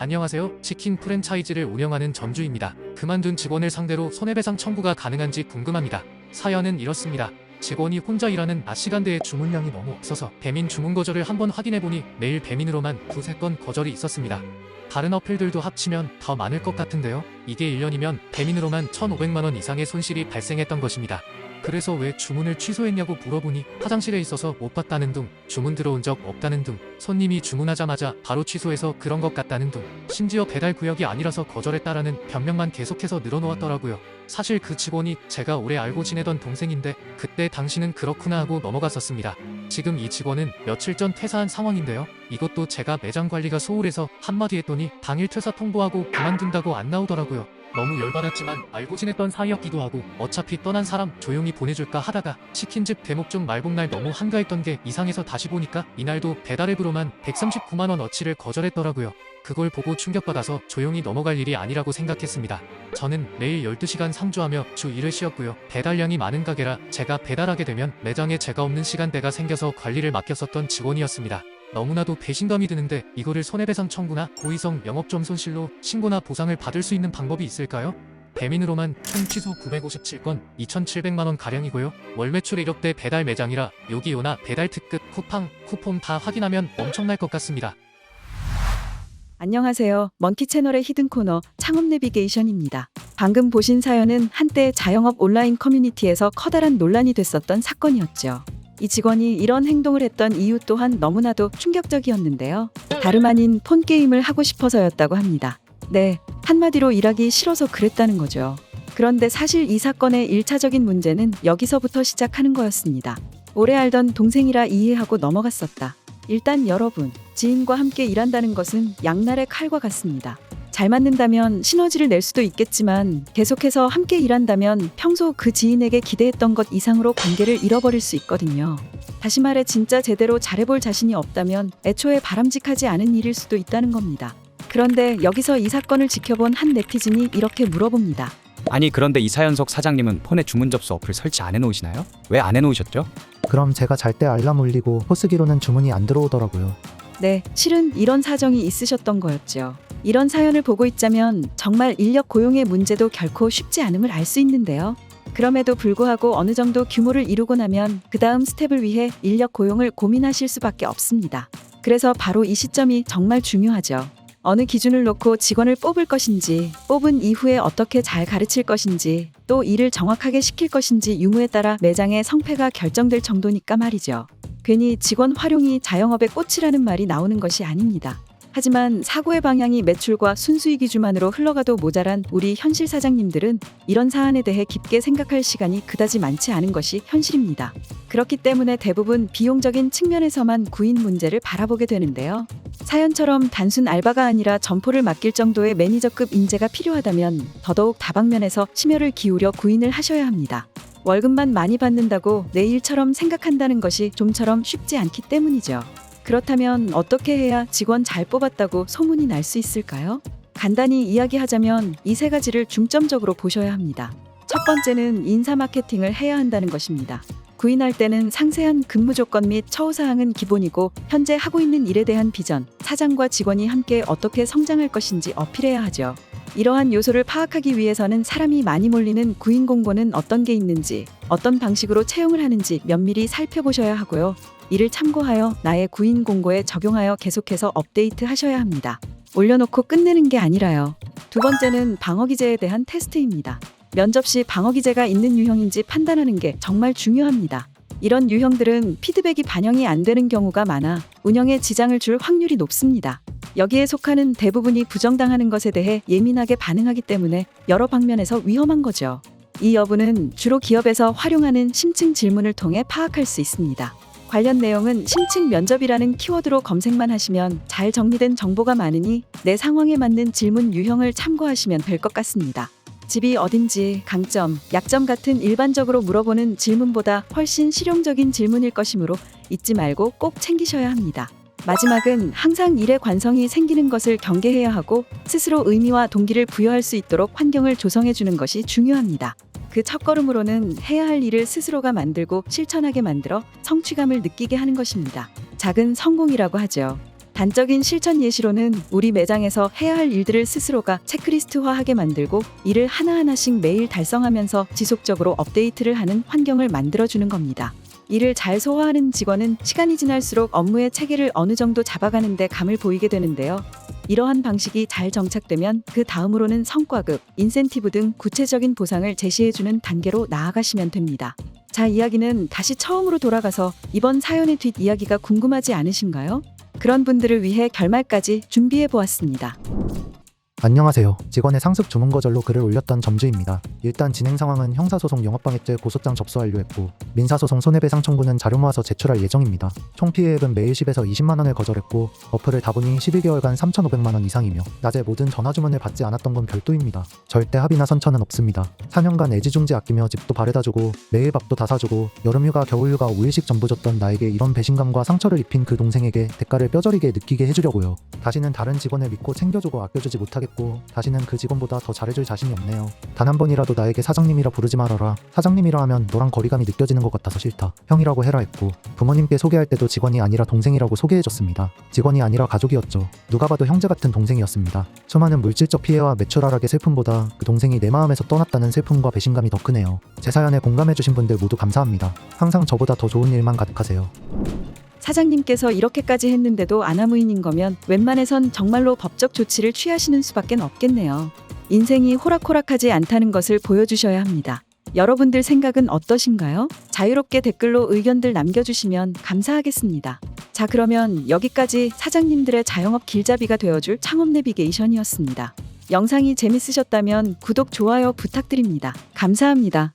안녕하세요. 치킨 프랜차이즈를 운영하는 전주입니다. 그만둔 직원을 상대로 손해배상 청구가 가능한지 궁금합니다. 사연은 이렇습니다. 직원이 혼자 일하는 낮 시간대에 주문량이 너무 없어서 배민 주문 거절을 한번 확인해보니 매일 배민으로만 두세 건 거절이 있었습니다. 다른 어플들도 합치면 더 많을 것 같은데요. 이게 1년이면 배민으로만 1,500만 원 이상의 손실이 발생했던 것입니다. 그래서 왜 주문을 취소했냐고 물어보니 화장실에 있어서 못 봤다는 둥, 주문 들어온 적 없다는 둥, 손님이 주문하자마자 바로 취소해서 그런 것 같다는 둥, 심지어 배달 구역이 아니라서 거절했다라는 변명만 계속해서 늘어놓았더라고요. 사실 그 직원이 제가 오래 알고 지내던 동생인데 그때 당신은 그렇구나 하고 넘어갔었습니다. 지금 이 직원은 며칠 전 퇴사한 상황인데요. 이것도 제가 매장 관리가 소홀해서 한마디 했더니 당일 퇴사 통보하고 그만둔다고 안 나오더라고요. 너무 열받았지만 알고 지냈던 사이였기도 하고 어차피 떠난 사람 조용히 보내줄까 하다가 치킨집 대목 좀 말복날 너무 한가했던 게 이상해서 다시 보니까 이날도 배달앱으로만 139만 원 어치를 거절했더라고요. 그걸 보고 충격받아서 조용히 넘어갈 일이 아니라고 생각했습니다. 저는 매일 12시간 상주하며 주 1을 쉬었고요. 배달량이 많은 가게라 제가 배달하게 되면 매장에 제가 없는 시간대가 생겨서 관리를 맡겼었던 직원이었습니다. 너무나도 배신감이 드는데 이거를 손해배상 청구나 고의성 영업점 손실로 신고나 보상을 받을 수 있는 방법이 있을까요? 배민으로만 총 취소 957건 2,700만 원 가량이고요. 월 매출 1억대 배달 매장이라 요기요나 배달 특급 쿠팡, 쿠폰 다 확인하면 엄청날 것 같습니다. 안녕하세요. 먼키 채널의 히든 코너 창업 내비게이션입니다. 방금 보신 사연은 한때 자영업 온라인 커뮤니티에서 커다란 논란이 됐었던 사건이었죠. 이 직원이 이런 행동을 했던 이유 또한 너무나도 충격적이었는데요. 다름 아닌 폰게임을 하고 싶어서였다고 합니다. 네, 한마디로 일하기 싫어서 그랬다는 거죠. 그런데 사실 이 사건의 1차적인 문제는 여기서부터 시작하는 거였습니다. 오래 알던 동생이라 이해하고 넘어갔었다. 일단 여러분, 지인과 함께 일한다는 것은 양날의 칼과 같습니다. 잘 맞는다면 시너지를 낼 수도 있겠지만 계속해서 함께 일한다면 평소 그 지인에게 기대했던 것 이상으로 관계를 잃어버릴 수 있거든요. 다시 말해 진짜 제대로 잘해볼 자신이 없다면 애초에 바람직하지 않은 일일 수도 있다는 겁니다. 그런데 여기서 이 사건을 지켜본 한 네티즌이 이렇게 물어봅니다. 아니 그런데 이 사연 속 사장님은 폰에 주문 접수 어플 설치 안 해놓으시나요? 왜 안 해놓으셨죠? 그럼 제가 잘 때 알람 울리고 호스기로는 주문이 안 들어오더라고요. 네, 실은 이런 사정이 있으셨던 거였죠. 이런 사연을 보고 있자면 정말 인력 고용의 문제도 결코 쉽지 않음을 알 수 있는데요. 그럼에도 불구하고 어느 정도 규모를 이루고 나면 그 다음 스텝을 위해 인력 고용을 고민하실 수밖에 없습니다. 그래서 바로 이 시점이 정말 중요하죠. 어느 기준을 놓고 직원을 뽑을 것인지, 뽑은 이후에 어떻게 잘 가르칠 것인지, 또 일을 정확하게 시킬 것인지 유무에 따라 매장의 성패가 결정될 정도니까 말이죠. 괜히 직원 활용이 자영업의 꽃이라는 말이 나오는 것이 아닙니다. 하지만 사고의 방향이 매출과 순수익 위주만으로 흘러가도 모자란 우리 현실 사장님들은 이런 사안에 대해 깊게 생각할 시간이 그다지 많지 않은 것이 현실입니다. 그렇기 때문에 대부분 비용적인 측면에서만 구인 문제를 바라보게 되는데요. 사연처럼 단순 알바가 아니라 점포를 맡길 정도의 매니저급 인재가 필요하다면 더더욱 다방면에서 심혈을 기울여 구인을 하셔야 합니다. 월급만 많이 받는다고 내 일처럼 생각한다는 것이 좀처럼 쉽지 않기 때문이죠. 그렇다면 어떻게 해야 직원 잘 뽑았다고 소문이 날 수 있을까요? 간단히 이야기하자면 이 세 가지를 중점적으로 보셔야 합니다. 첫 번째는 인사 마케팅을 해야 한다는 것입니다. 구인할 때는 상세한 근무 조건 및 처우사항은 기본이고 현재 하고 있는 일에 대한 비전, 사장과 직원이 함께 어떻게 성장할 것인지 어필해야 하죠. 이러한 요소를 파악하기 위해서는 사람이 많이 몰리는 구인 공고는 어떤 게 있는지, 어떤 방식으로 채용을 하는지 면밀히 살펴보셔야 하고요. 이를 참고하여 나의 구인 공고에 적용하여 계속해서 업데이트 하셔야 합니다. 올려놓고 끝내는 게 아니라요. 두 번째는 방어기제에 대한 테스트입니다. 면접 시 방어기제가 있는 유형인지 판단하는 게 정말 중요합니다. 이런 유형들은 피드백이 반영이 안 되는 경우가 많아 운영에 지장을 줄 확률이 높습니다. 여기에 속하는 대부분이 부정당하는 것에 대해 예민하게 반응하기 때문에 여러 방면에서 위험한 거죠. 이 여부는 주로 기업에서 활용하는 심층 질문을 통해 파악할 수 있습니다. 관련 내용은 심층 면접이라는 키워드로 검색만 하시면 잘 정리된 정보가 많으니 내 상황에 맞는 질문 유형을 참고하시면 될 것 같습니다. 집이 어딘지, 강점, 약점 같은 일반적으로 물어보는 질문보다 훨씬 실용적인 질문일 것이므로 잊지 말고 꼭 챙기셔야 합니다. 마지막은 항상 일에 관성이 생기는 것을 경계해야 하고 스스로 의미와 동기를 부여할 수 있도록 환경을 조성해 주는 것이 중요합니다. 그 첫걸음으로는 해야 할 일을 스스로가 만들고 실천하게 만들어 성취감을 느끼게 하는 것입니다. 작은 성공이라고 하죠. 단적인 실천 예시로는 우리 매장에서 해야 할 일들을 스스로가 체크리스트화하게 만들고 이를 하나하나씩 매일 달성하면서 지속적으로 업데이트를 하는 환경을 만들어주는 겁니다. 이를 잘 소화하는 직원은 시간이 지날수록 업무의 체계를 어느 정도 잡아가는데 감을 보이게 되는데요. 이러한 방식이 잘 정착되면 그 다음으로는 성과급, 인센티브 등 구체적인 보상을 제시해주는 단계로 나아가시면 됩니다. 자, 이야기는 다시 처음으로 돌아가서 이번 사연의 뒷이야기가 궁금하지 않으신가요? 그런 분들을 위해 결말까지 준비해 보았습니다. 안녕하세요. 직원의 상습 주문 거절로 글을 올렸던 점주입니다. 일단 진행 상황은 형사소송 영업방해죄 고소장 접수 완료했고 민사소송 손해배상 청구는 자료 모아서 제출할 예정입니다. 총 피해액은 매일 10에서 20만 원을 거절했고 어플을 다 보니 11개월간 3,500만 원 이상이며 낮에 모든 전화 주문을 받지 않았던 건 별도입니다. 절대 합의나 선처는 없습니다. 4년간 애지중지 아끼며 집도 바래다 주고 매일 밥도 다 사주고 여름휴가 겨울휴가 5일씩 전부 줬던 나에게 이런 배신감과 상처를 입힌 그 동생에게 대가를 뼈저리게 느끼게 해주려고요. 다시는 다른 직원을 믿고 챙겨주고 아껴주지 못하겠고 다시는 그 직원보다 더 잘해줄 자신이 없네요. 단 한 번이라도 나에게 사장님이라 부르지 말아라. 사장님이라 하면 너랑 거리감이 느껴지는 것 같아서 싫다. 형이라고 해라 했고 부모님께 소개할 때도 직원이 아니라 동생이라고 소개해줬습니다. 직원이 아니라 가족이었죠. 누가 봐도 형제 같은 동생이었습니다. 수많은 물질적 피해와 매출 하락의 슬픔보다 그 동생이 내 마음에서 떠났다는 슬픔과 배신감이 더 크네요. 제 사연에 공감해주신 분들 모두 감사합니다. 항상 저보다 더 좋은 일만 가득하세요. 사장님께서 이렇게까지 했는데도 아나무인인 거면 웬만해선 정말로 법적 조치를 취하시는 수밖에 없겠네요. 인생이 호락호락하지 않다는 것을 보여주셔야 합니다. 여러분들 생각은 어떠신가요? 자유롭게 댓글로 의견들 남겨주시면 감사하겠습니다. 자, 그러면 여기까지 사장님들의 자영업 길잡이가 되어줄 창업 내비게이션이었습니다. 영상이 재밌으셨다면 구독, 좋아요 부탁드립니다. 감사합니다.